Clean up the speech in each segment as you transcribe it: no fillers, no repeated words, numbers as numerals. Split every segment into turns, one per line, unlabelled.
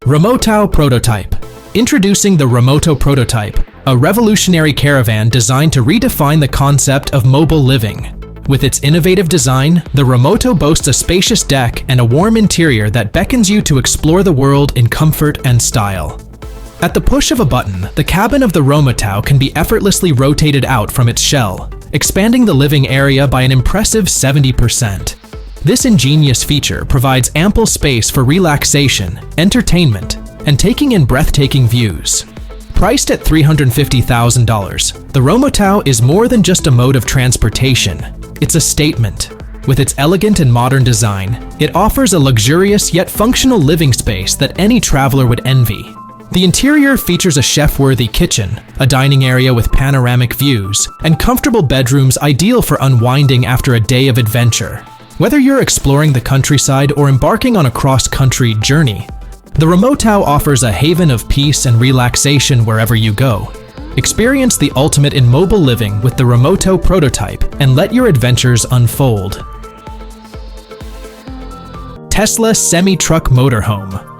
Romotow Prototype. Introducing the Romotow Prototype, a revolutionary caravan designed to redefine the concept of mobile living. With its innovative design, the Romotow boasts a spacious deck and a warm interior that beckons you to explore the world in comfort and style. At the push of a button, the cabin of the Romotow can be effortlessly rotated out from its shell, expanding the living area by an impressive 70%. This ingenious feature provides ample space for relaxation, entertainment, and taking in breathtaking views. Priced at $350,000, the Romotow is more than just a mode of transportation. It's a statement. With its elegant and modern design, it offers a luxurious yet functional living space that any traveler would envy. The interior features a chef-worthy kitchen, a dining area with panoramic views, and comfortable bedrooms ideal for unwinding after a day of adventure. Whether you're exploring the countryside or embarking on a cross-country journey, the Romotow offers a haven of peace and relaxation wherever you go. Experience the ultimate in mobile living with the Romotow Prototype and let your adventures unfold. Tesla Semi-Truck Motorhome.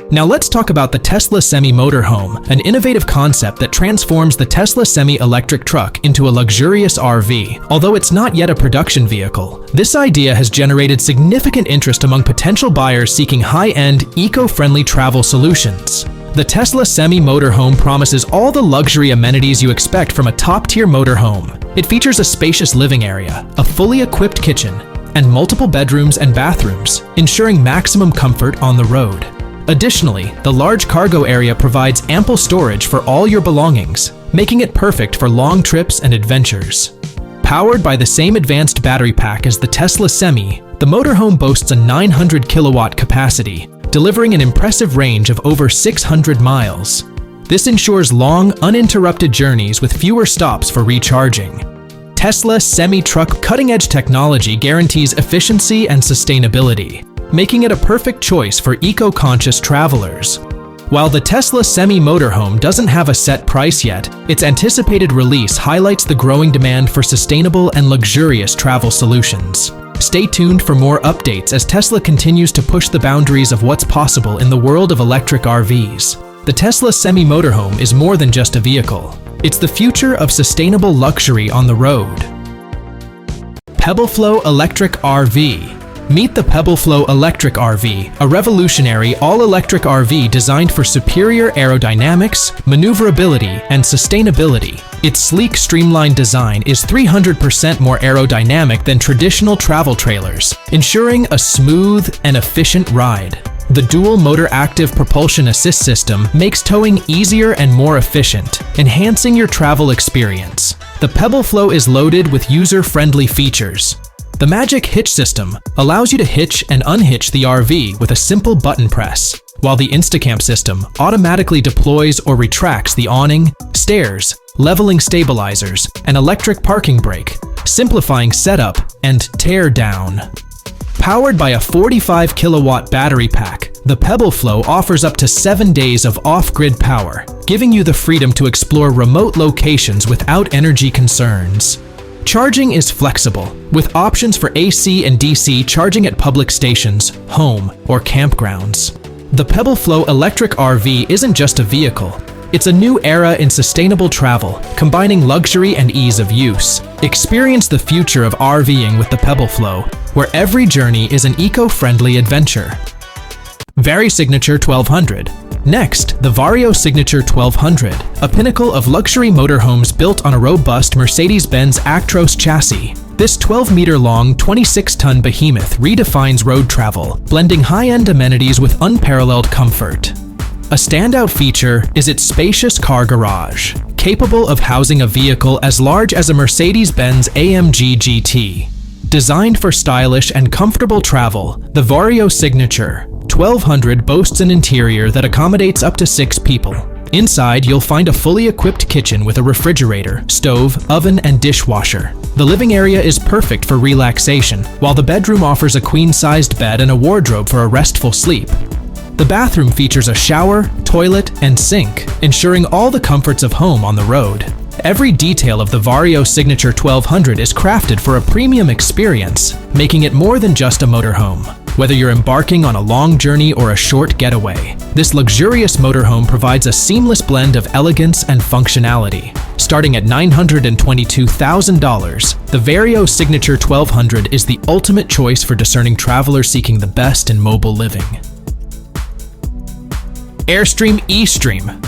Now let's talk about the Tesla Semi-Motorhome, an innovative concept that transforms the Tesla semi-electric truck into a luxurious RV. Although it's not yet a production vehicle, this idea has generated significant interest among potential buyers seeking high-end, eco-friendly travel solutions. The Tesla Semi-Motorhome promises all the luxury amenities you expect from a top-tier motorhome. It features a spacious living area, a fully equipped kitchen, and multiple bedrooms and bathrooms, ensuring maximum comfort on the road. Additionally, the large cargo area provides ample storage for all your belongings, making it perfect for long trips and adventures. Powered by the same advanced battery pack as the Tesla Semi, the motorhome boasts a 900 kilowatt capacity, delivering an impressive range of over 600 miles. This ensures long, uninterrupted journeys with fewer stops for recharging. Tesla Semi-Truck cutting-edge technology guarantees efficiency and sustainability, making it a perfect choice for eco-conscious travelers. While the Tesla Semi-Motorhome doesn't have a set price yet, its anticipated release highlights the growing demand for sustainable and luxurious travel solutions. Stay tuned for more updates as Tesla continues to push the boundaries of what's possible in the world of electric RVs. The Tesla Semi-Motorhome is more than just a vehicle. It's the future of sustainable luxury on the road. PebbleFlow Electric RV. Meet the PebbleFlow Electric RV, a revolutionary all-electric RV designed for superior aerodynamics, maneuverability, and sustainability. Its sleek, streamlined design is 300% more aerodynamic than traditional travel trailers, ensuring a smooth and efficient ride. The dual-motor active propulsion assist system makes towing easier and more efficient, enhancing your travel experience. The PebbleFlow is loaded with user-friendly features. The Magic Hitch system allows you to hitch and unhitch the RV with a simple button press, while the Instacamp system automatically deploys or retracts the awning, stairs, leveling stabilizers, and electric parking brake, simplifying setup and tear down. Powered by a 45 kilowatt battery pack, the PebbleFlow offers up to 7 days of off-grid power, giving you the freedom to explore remote locations without energy concerns. Charging is flexible, with options for AC and DC charging at public stations, home, or campgrounds. The PebbleFlow Electric RV isn't just a vehicle. It's a new era in sustainable travel, combining luxury and ease of use. Experience the future of RVing with the PebbleFlow, where every journey is an eco-friendly adventure. VARIO Signature 1200. Next, the VARIO Signature 1200, a pinnacle of luxury motorhomes built on a robust Mercedes-Benz Actros chassis. This 12-meter-long, 26-ton behemoth redefines road travel, blending high-end amenities with unparalleled comfort. A standout feature is its spacious car garage, capable of housing a vehicle as large as a Mercedes-Benz AMG GT. Designed for stylish and comfortable travel, the VARIO Signature 1200 boasts an interior that accommodates up to 6 people. Inside, you'll find a fully equipped kitchen with a refrigerator, stove, oven, and dishwasher. The living area is perfect for relaxation, while the bedroom offers a queen-sized bed and a wardrobe for a restful sleep. The bathroom features a shower, toilet, and sink, ensuring all the comforts of home on the road. Every detail of the VARIO Signature 1200 is crafted for a premium experience, making it more than just a motorhome. Whether you're embarking on a long journey or a short getaway, this luxurious motorhome provides a seamless blend of elegance and functionality. Starting at $922,000, the VARIO Signature 1200 is the ultimate choice for discerning travelers seeking the best in mobile living. Airstream eStream.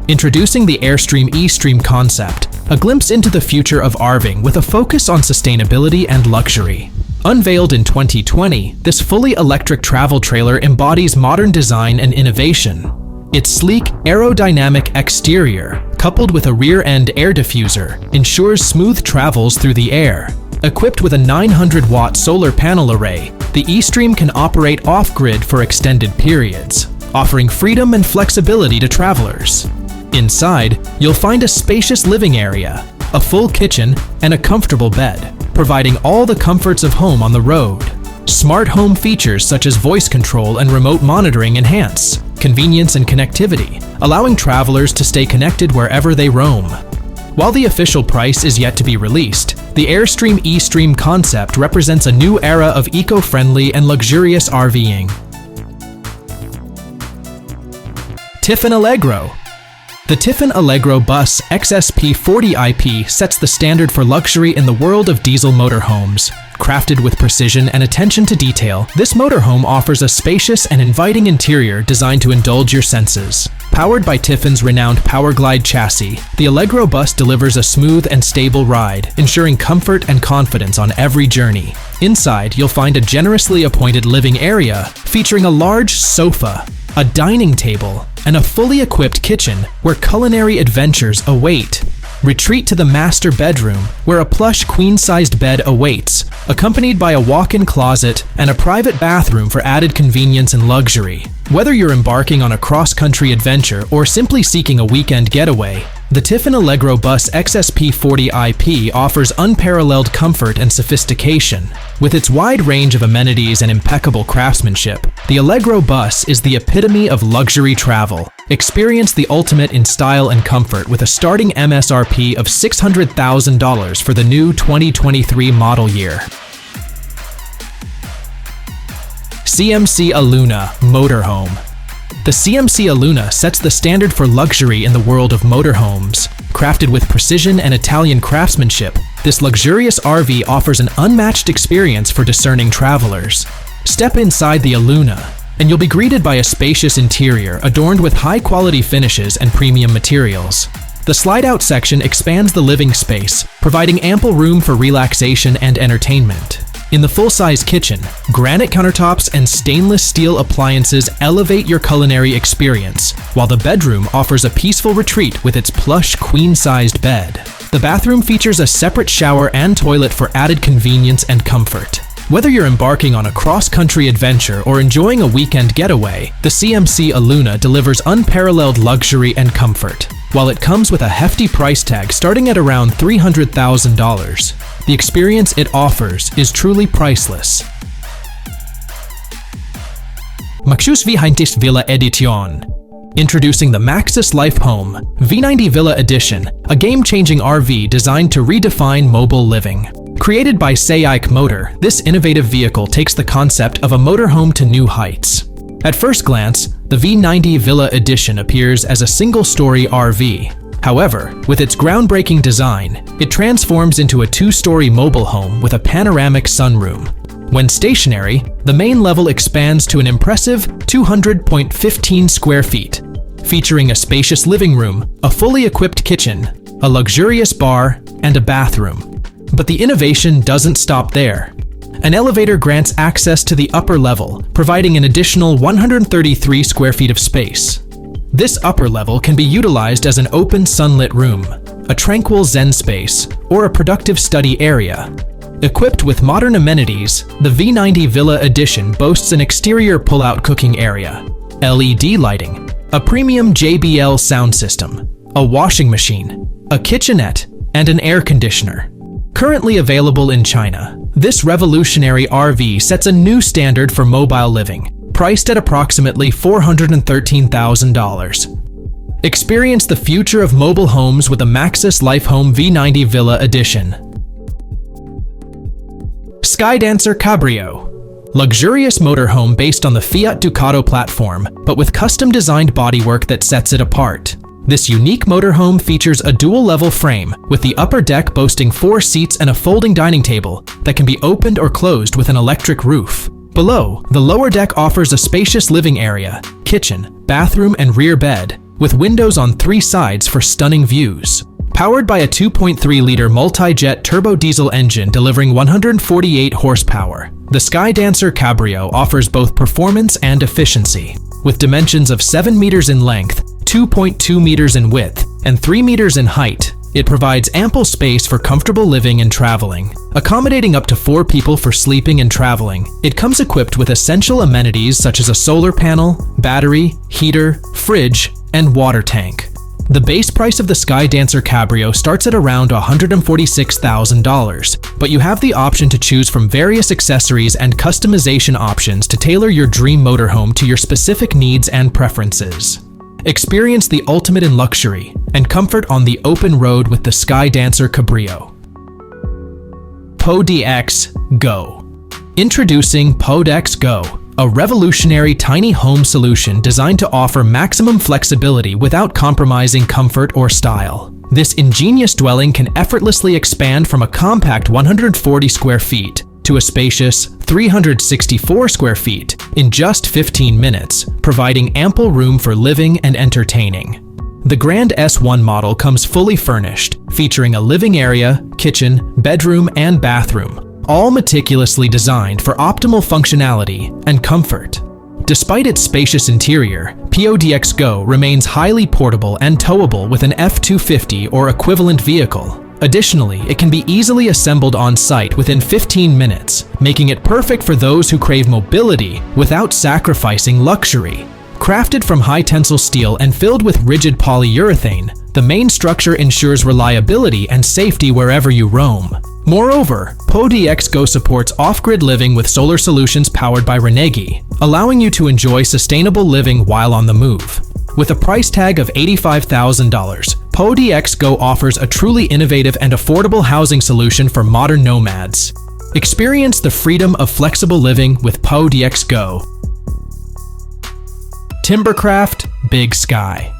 Introducing the Airstream eStream concept, a glimpse into the future of RVing with a focus on sustainability and luxury. Unveiled in 2020, this fully electric travel trailer embodies modern design and innovation. Its sleek, aerodynamic exterior, coupled with a rear-end air diffuser, ensures smooth travels through the air. Equipped with a 900-watt solar panel array, the eStream can operate off-grid for extended periods, offering freedom and flexibility to travelers. Inside, you'll find a spacious living area, a full kitchen, and a comfortable bed, providing all the comforts of home on the road. Smart home features such as voice control and remote monitoring enhance convenience and connectivity, allowing travelers to stay connected wherever they roam. While the official price is yet to be released, the Airstream eStream concept represents a new era of eco-friendly and luxurious RVing. Tiffin Allegro. The Tiffin Allegro Bus XSP40IP sets the standard for luxury in the world of diesel motorhomes. Crafted with precision and attention to detail, this motorhome offers a spacious and inviting interior designed to indulge your senses. Powered by Tiffin's renowned Powerglide chassis, the Allegro Bus delivers a smooth and stable ride, ensuring comfort and confidence on every journey. Inside, you'll find a generously appointed living area featuring a large sofa, a dining table, and a fully equipped kitchen where culinary adventures await. Retreat to the master bedroom, where a plush queen-sized bed awaits, accompanied by a walk-in closet and a private bathroom for added convenience and luxury. Whether you're embarking on a cross-country adventure or simply seeking a weekend getaway, the Tiffin Allegro Bus XSP40IP offers unparalleled comfort and sophistication. With its wide range of amenities and impeccable craftsmanship, the Allegro Bus is the epitome of luxury travel. Experience the ultimate in style and comfort with a starting MSRP of $600,000 for the new 2023 model year. CMC Aluna Motorhome. The CMC Aluna sets the standard for luxury in the world of motorhomes. Crafted with precision and Italian craftsmanship, this luxurious RV offers an unmatched experience for discerning travelers. Step inside the Aluna, and you'll be greeted by a spacious interior adorned with high-quality finishes and premium materials. The slide-out section expands the living space, providing ample room for relaxation and entertainment. In the full-size kitchen, granite countertops and stainless steel appliances elevate your culinary experience, while the bedroom offers a peaceful retreat with its plush queen-sized bed. The bathroom features a separate shower and toilet for added convenience and comfort. Whether you're embarking on a cross-country adventure or enjoying a weekend getaway, the CMC Aluna delivers unparalleled luxury and comfort. While it comes with a hefty price tag starting at around $300,000, the experience it offers is truly priceless. Maxus V90 Villa Edition. Introducing the Maxus Life Home V90 Villa Edition, a game-changing RV designed to redefine mobile living. Created by SAIC Motor, this innovative vehicle takes the concept of a motorhome to new heights. At first glance, the V90 Villa Edition appears as a single-story RV. However, with its groundbreaking design, it transforms into a two-story mobile home with a panoramic sunroom. When stationary, the main level expands to an impressive 200.15 square feet, featuring a spacious living room, a fully equipped kitchen, a luxurious bar, and a bathroom. But the innovation doesn't stop there. An elevator grants access to the upper level, providing an additional 133 square feet of space. This upper level can be utilized as an open sunlit room, a tranquil zen space, or a productive study area. Equipped with modern amenities, the V90 Villa Edition boasts an exterior pull-out cooking area, LED lighting, a premium JBL sound system, a washing machine, a kitchenette, and an air conditioner. Currently available in China, this revolutionary RV sets a new standard for mobile living, priced at approximately $413,000. Experience the future of mobile homes with the Maxus Life Home V90 Villa Edition. Dancer Cabrio. Luxurious motorhome based on the Fiat Ducato platform, but with custom-designed bodywork that sets it apart. This unique motorhome features a dual-level frame, with the upper deck boasting 4 seats and a folding dining table that can be opened or closed with an electric roof. Below, the lower deck offers a spacious living area, kitchen, bathroom, and rear bed, with windows on 3 sides for stunning views. Powered by a 2.3-liter multi-jet turbo diesel engine delivering 148 horsepower, the Sky Dancer Cabrio offers both performance and efficiency. With dimensions of 7 meters in length, 2.2 meters in width, and 3 meters in height, it provides ample space for comfortable living and traveling. Accommodating up to 4 people for sleeping and traveling, it comes equipped with essential amenities such as a solar panel, battery, heater, fridge, and water tank. The base price of the Sky Dancer Cabrio starts at around $146,000, but you have the option to choose from various accessories and customization options to tailor your dream motorhome to your specific needs and preferences. Experience the ultimate in luxury and comfort on the open road with the Sky Dancer Cabrio. PODX Go. Introducing PODX Go, a revolutionary tiny home solution designed to offer maximum flexibility without compromising comfort or style. This ingenious dwelling can effortlessly expand from a compact 140 square feet to a spacious 364 square feet in just 15 minutes, providing ample room for living and entertaining. The Grand S1 model comes fully furnished, featuring a living area, kitchen, bedroom, and bathroom, all meticulously designed for optimal functionality and comfort. Despite its spacious interior, PODX Go remains highly portable and towable with an F-250 or equivalent vehicle. Additionally, it can be easily assembled on site within 15 minutes, making it perfect for those who crave mobility without sacrificing luxury. Crafted from high-tensile steel and filled with rigid polyurethane, the main structure ensures reliability and safety wherever you roam. Moreover, PODX Go supports off-grid living with solar solutions powered by Renegi, allowing you to enjoy sustainable living while on the move. With a price tag of $85,000, PODX Go offers a truly innovative and affordable housing solution for modern nomads. Experience the freedom of flexible living with PODX Go. Timbercraft Big Sky.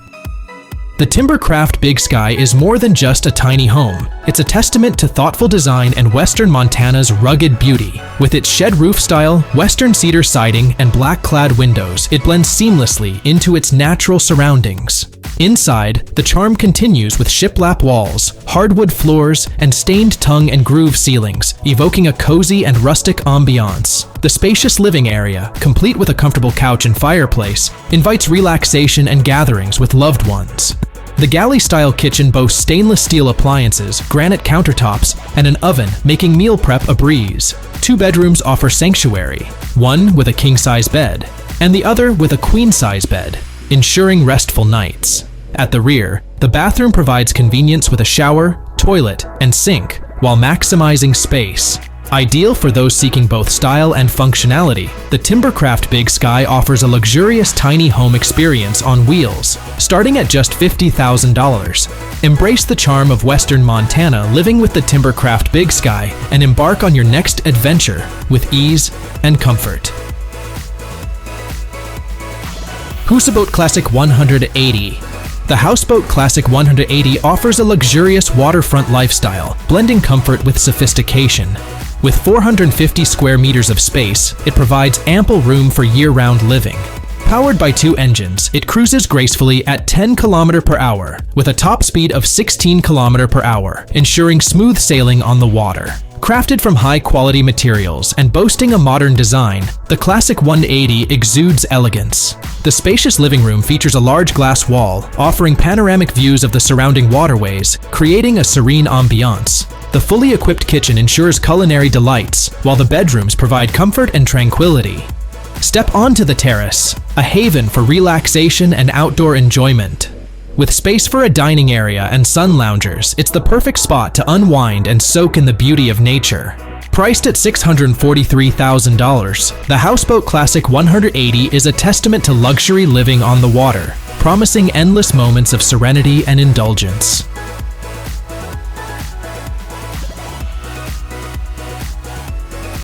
The Timbercraft Big Sky is more than just a tiny home. It's a testament to thoughtful design and Western Montana's rugged beauty. With its shed roof style, Western cedar siding, and black-clad windows, it blends seamlessly into its natural surroundings. Inside, the charm continues with shiplap walls, hardwood floors, and stained tongue and groove ceilings, evoking a cozy and rustic ambiance. The spacious living area, complete with a comfortable couch and fireplace, invites relaxation and gatherings with loved ones. The galley-style kitchen boasts stainless steel appliances, granite countertops, and an oven, making meal prep a breeze. 2 bedrooms offer sanctuary, one with a king-size bed, and the other with a queen-size bed, ensuring restful nights. At the rear, the bathroom provides convenience with a shower, toilet, and sink, while maximizing space. Ideal for those seeking both style and functionality, the Timbercraft Big Sky offers a luxurious tiny home experience on wheels, starting at just $50,000. Embrace the charm of Western Montana living with the Timbercraft Big Sky and embark on your next adventure with ease and comfort. HOUSEBOAT Classic 180. The Houseboat Classic 180 offers a luxurious waterfront lifestyle, blending comfort with sophistication. With 450 square meters of space, it provides ample room for year-round living. Powered by 2 engines, it cruises gracefully at 10 km per hour, with a top speed of 16 km per hour, ensuring smooth sailing on the water. Crafted from high-quality materials and boasting a modern design, the Classic 180 exudes elegance. The spacious living room features a large glass wall, offering panoramic views of the surrounding waterways, creating a serene ambiance. The fully equipped kitchen ensures culinary delights, while the bedrooms provide comfort and tranquility. Step onto the terrace, a haven for relaxation and outdoor enjoyment. With space for a dining area and sun loungers, it's the perfect spot to unwind and soak in the beauty of nature. Priced at $643,000, the Houseboat Classic 180 is a testament to luxury living on the water, promising endless moments of serenity and indulgence.